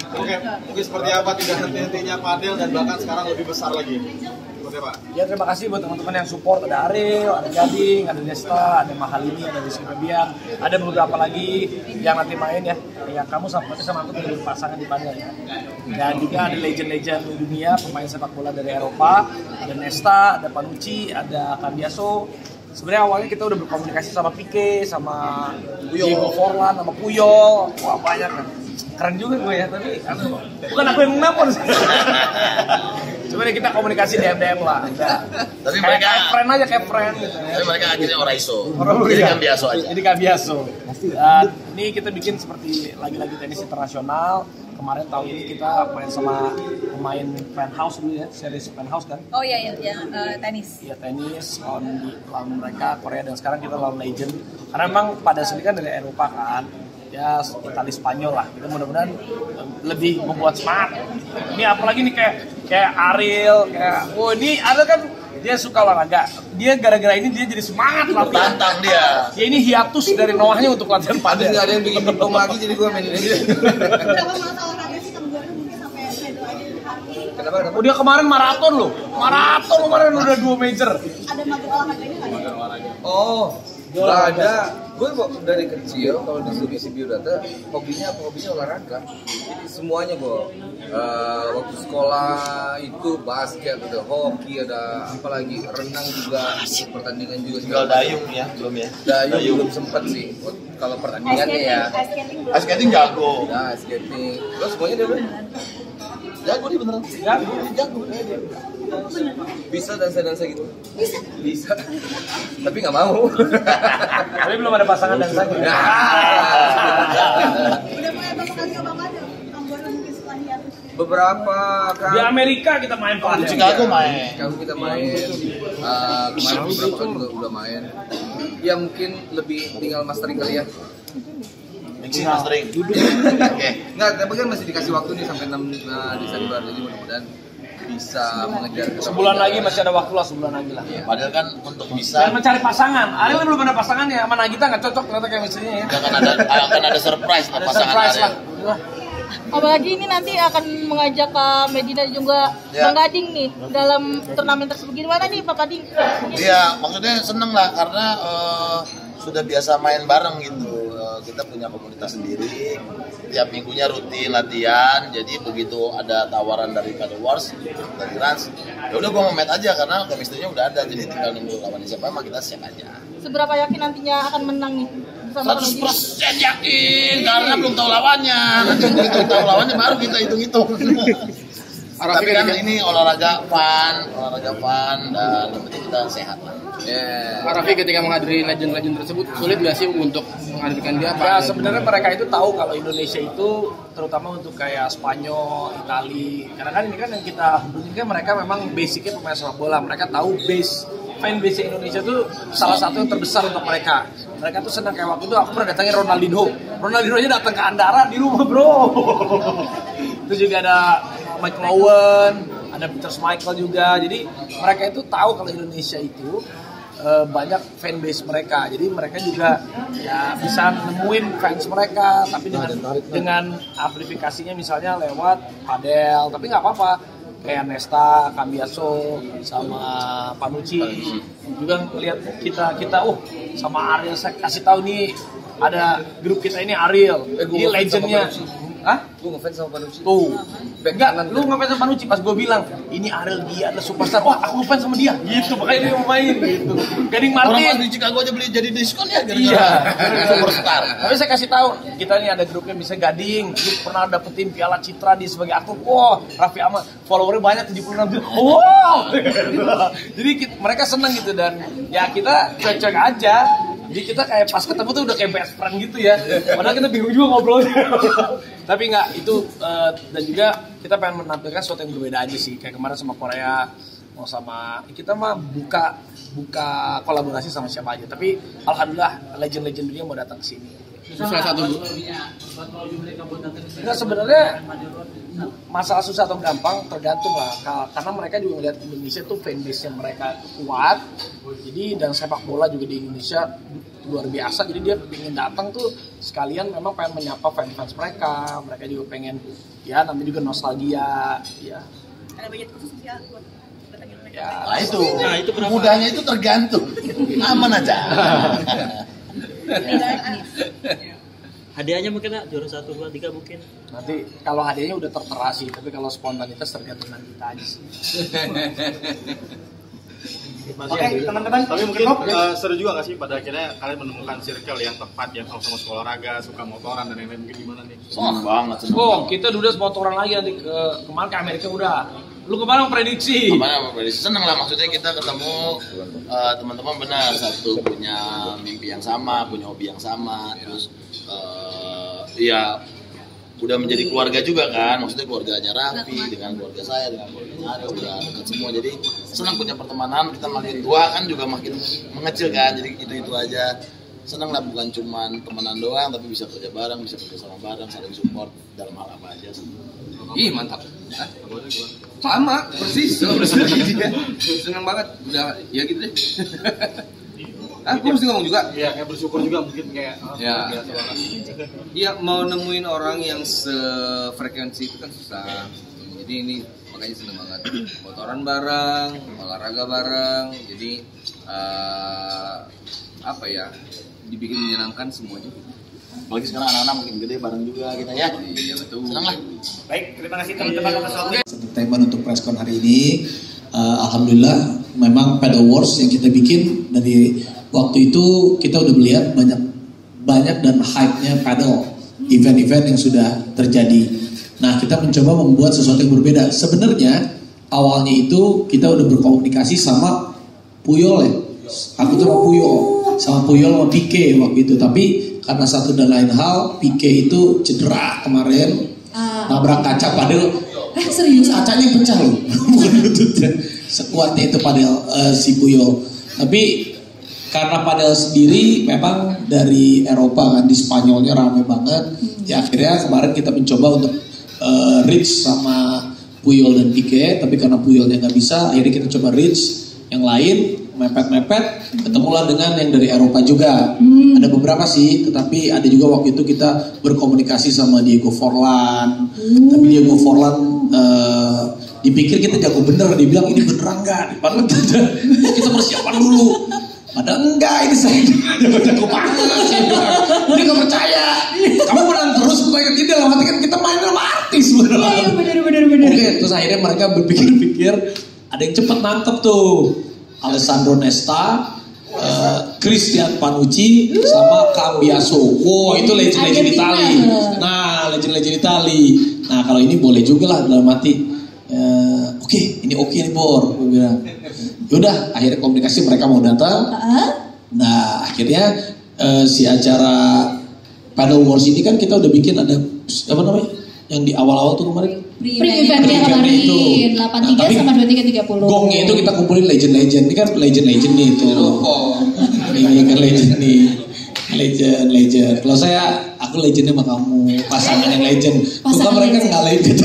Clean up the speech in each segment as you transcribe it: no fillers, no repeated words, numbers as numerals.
Oke, mungkin seperti apa tidak henti-hentinya padel dan bahkan sekarang lebih besar lagi. Oke Pak. Ya terima kasih buat teman-teman yang support. Ada Ariel, ada Gading, ada Nesta, ada Mahalini, ada Rizky Febian, ada beberapa lagi yang nanti main ya. Ya kamu sama aku jadi pasangan di padel ya. Dan juga ada legend-legend dunia pemain sepak bola dari Eropa, ada Nesta, ada Panucci, ada Cambiaso. Sebenarnya awalnya kita udah berkomunikasi sama Pique, sama Diego Forlan, sama Puyol. Wah banyak kan. Keren juga gue ya, tapi bukan aku yang nelpon sih. Sebenarnya kita komunikasi DM lah. Tapi mereka kayak friend aja, kayak friend gitu ya. Tapi mereka akhirnya Oraiso. Jadi kan biasa aja. Jadi kan biasa. Ini kita bikin seperti lagi-lagi tenis internasional. Kemarin tahun ini kita main sama pemain Penthouse dulu ya, series Penthouse kan? Oh iya, tenis. Iya tenis, lawan mereka Korea, dan sekarang kita lawan Legend. Karena memang pada sini kan dari Eropa kan, ya Itali Spanyol lah. Kita mudah-mudahan lebih membuat semangat. Ini apalagi nih kayak Ariel, ini Ariel kan dia suka olahraga. Dia gara-gara ini dia jadi semangat lah. Tantang dia. Ya ini hiatus dari Noahnya untuk latihan padel. Nggak ada yang bikin diploma lagi, jadi gue mainin aja. Berapa masa olahraga sih kamu mungkin sampai medal aja di hari? Kenapa? Oh, dia kemarin maraton loh. Maraton kemarin udah 2 major. Ada mager olahraganya nggak ya? Oh, nggak ada. Gue dari kecil kalau disuruh isi biodata, hobinya olahraga. Jadi semuanya gue. Waktu sekolah itu basket, ada hoki, ada apalagi renang juga, pertandingan juga. Tinggal dayung ya, belum ya? Dayung belum sempet sih. Kalau pertandingannya ya. Ice skating jago. Nah, skating. Lo semuanya dia belum? Jago nih beneran. Jago. Bisa dansa gitu? Bisa. Tapi nggak mau. Tapi belum ada pasangan dan saya. Udah mulai berapa kali nyoba padel? Anggota mungkin setelah hiatus. Beberapa kan. Di Amerika kita main padel. Chicago main. Kalau kita main, kemarin beberapa kali juga udah main. Ya mungkin lebih tinggal mastering kali ya. Mixing mastering. Oke. Nggak, tapi kan masih dikasih waktu nih sampai 6 Desember, jadi mudah-mudahan bisa mengejar. Sebulan lagi masih ada waktu lah, sebulan lagi lah. Padahal kan untuk Dan bisa mencari pasangan. Ariel belum ada pasangannya, sama Nagita nggak cocok ternyata kayak istrinya ya. akan ada surprise Ada pasangan surprise Ariel. lah. Apalagi ini nanti akan mengajak ke Medina juga Bang Gading nih dalam turnamen tersebut. Gimana nih Pak Gading? Iya, maksudnya seneng lah karena sudah biasa main bareng gitu. Kita punya komunitas sendiri, tiap minggunya rutin latihan. Jadi begitu ada tawaran dari Padel Wars, dari Rans, ya udah gue mau match aja karena chemistry-nya udah ada. Jadi tinggal nunggu lawan siapa, mah kita siap aja. Seberapa yakin nantinya akan menang nih? 100% yakin karena belum tahu lawannya. Nanti begitu tahu lawannya baru kita hitung-hitung. Tapi kan ini olahraga fun dan yang penting kita sehat lah. Raffi ketika menghadiri legend-legend tersebut sulit nggak sih untuk menghadirkan dia? Ya sebenarnya mereka itu tahu kalau Indonesia itu terutama untuk kayak Spanyol, Itali. Karena kan ini kan yang kita hubungin kan mereka memang basicnya pemain sepak bola. Mereka tahu fan base Indonesia itu salah satu yang terbesar untuk mereka. Mereka tuh senang kayak waktu itu aku pernah datangin Ronaldinho aja datang ke Andara di rumah bro. Itu juga ada Mike Lowen, ada Peter Schmeichel juga. Jadi mereka itu tahu kalau Indonesia itu banyak fanbase mereka, jadi mereka juga ya bisa nemuin fans mereka, tapi dengan amplifikasinya misalnya lewat padel, tapi nggak apa-apa. Kayak Nesta, Cambiaso, sama Panucci juga ngeliat kita sama Ariel, saya kasih tahu nih ada grup kita ini Ariel, ini legendnya. Hah? Gue ngefans sama Panucci. Tuh. Enggak, lu ngefans sama Panucci pas gue bilang, ini Ariel dia adalah superstar. Wah, aku ngefans sama dia. Gitu, makanya dia mau main gitu. Gading Martin. Orang pas di Chicago aja beli jadi diskon ya gara-gara Iya. superstar. Tapi saya kasih tahu, kita ini ada grupnya bisa Gading. Dia pernah dapetin Piala Citra di sebagai aktor. Wah, Raffi Ahmad followernya banyak 76 juta. Wow. Jadi mereka seneng gitu dan ya kita cocok aja. Jadi kita kayak pas ketemu tuh udah kayak best friend gitu ya. Padahal kita bingung juga ngobrolnya. Tapi enggak, itu dan juga kita pengen menampilkan sesuatu yang berbeda aja sih. Kayak kemarin sama Korea, mau sama kita mah buka kolaborasi sama siapa aja. Tapi alhamdulillah legend-legend dunia mau datang ke sini. Salah satu Enggak, sebenarnya masalah susah atau gampang tergantung lah, karena mereka juga ngeliat Indonesia tuh fanbase-nya mereka kuat. Jadi dan sepak bola juga di Indonesia luar biasa. Jadi dia ingin datang tuh sekalian memang pengen menyapa fans mereka juga pengen ya namanya juga nostalgia ya. Ada budget khusus ya buat datangin mereka. Nah itu mudahnya itu tergantung. Aman aja. Hadiahnya mungkin juara 1, 2, 3 mungkin. Nanti kalau hadiahnya udah tertera sih, tapi kalau spontanitas tergantung nanti kita aja sih. Oke, teman-teman. Tapi mungkin seru juga nggak sih pada akhirnya kalian menemukan circle yang tepat yang sama-sama suka olahraga, suka motoran dan lain-lain, mungkin gimana nih? Seneng banget. Kita udah motoran lagi nanti kemarin ke Amerika udah. Lu kemana prediksi? Seneng lah, maksudnya kita ketemu teman-teman benar, satu punya mimpi yang sama, punya hobi yang sama, terus ya udah menjadi keluarga juga kan, maksudnya keluarganya Raffi dengan keluarga saya dengan keluarganya Aryo udah dekat semua, jadi senang punya pertemanan. Kita makin tua kan juga makin mengecil kan, jadi itu aja senang lah, bukan cuman temenan doang tapi bisa kerja bareng, bisa kerja sama bareng, saling support dalam hal apa aja. Ih mantap. Sama persis. Senang banget. Udah ya gitu deh. Aku mesti ngomong juga. Iya, kayak bersyukur juga mungkin kayak ya. Iya, mau nemuin orang yang sefrekuensi itu kan susah. Jadi ini makanya seneng banget. Motoran bareng, olahraga bareng. Jadi apa ya? Dibikin menyenangkan semuanya. Apalagi sekarang anak-anak makin gede bareng juga kita ya. Iya betul. Senang lah. Baik, terima kasih teman-teman atas waktunya. Entertainment untuk preskon hari ini. Alhamdulillah memang Padel Wars yang kita bikin dari waktu itu kita udah melihat banyak dan hype-nya padel, event-event yang sudah terjadi. Nah, kita mencoba membuat sesuatu yang berbeda. Sebenarnya awalnya itu kita udah berkomunikasi sama Puyol ya. Aku tuh sama Puyol sama Pique waktu itu. Tapi karena satu dan lain hal, Pique itu cedera kemarin, nabrak kaca padel. Serius kacanya pecah loh. Bukan lututnya. Sekuatnya itu padel si Puyol. Tapi karena padel sendiri memang dari Eropa kan, di Spanyolnya rame banget. Ya akhirnya kemarin kita mencoba untuk reach sama Puyol dan Pique. Tapi karena Puyolnya nggak bisa, akhirnya kita coba reach yang lain, mepet-mepet. Ketemulah dengan yang dari Eropa juga. Ada beberapa sih, tetapi ada juga waktu itu kita berkomunikasi sama Diego Forlan. Tapi Diego Forlan dipikir kita jago bener, dia bilang ini beneran nggak? Padahal kita persiapan dulu. Padahal enggak, ini saya jago banget. Dia nggak percaya. Kamu menang terus, bukan tidak. Dalam hati kan kita main sama artis bener. Oke, terus akhirnya mereka berpikir-pikir ada yang cepet nangkep tuh. Alessandro Nesta, Christian Panucci, sama Cambiaso. Wow, itu legend Itali. Nah, legend Itali. Nah, kalau ini boleh juga lah dalam hati. Oke, ini oke nih Bor, gue bilang. Yaudah, akhirnya komunikasi mereka mau datang. Nah, akhirnya si acara Padel Wars ini kan kita udah bikin ada apa namanya? Yang di awal-awal tuh kemarin. Pre-eventnya kemarin itu 83 sama 2330. Gongnya itu kita kumpulin legend-legend. Ini kan legend-legend nih itu. Ini kan legend nih. Legend. Kalau aku legendnya sama kamu. Pasangan yang legend. Bukan mereka nggak legend.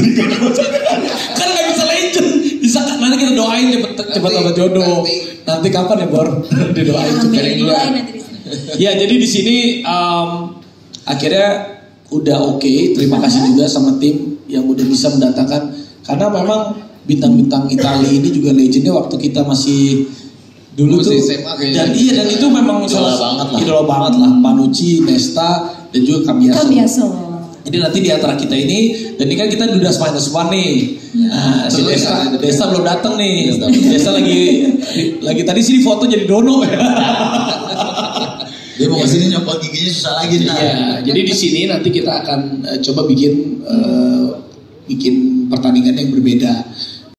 Kan nggak bisa legend. Bisa nanti kita doain cepat dapat jodoh. Nanti kapan ya Bor? Didoain juga yang dulu. Ya jadi di sini akhirnya udah oke. Terima kasih juga sama tim yang udah bisa mendatangkan, karena memang bintang-bintang Itali ini juga legendnya waktu kita masih dulu tuh SMA, dan itu memang idola banget lah Panucci, Nesta dan juga Cambiaso. Jadi nanti di antara kita ini, dan ini kan kita udah -1 nih. Nah, si Desta belum datang nih. Desta lagi tadi sih foto jadi dono ya. Dia mau kesini nyopot giginya susah lagi nih. Iya, jadi di sini nanti kita akan coba bikin pertandingan yang berbeda.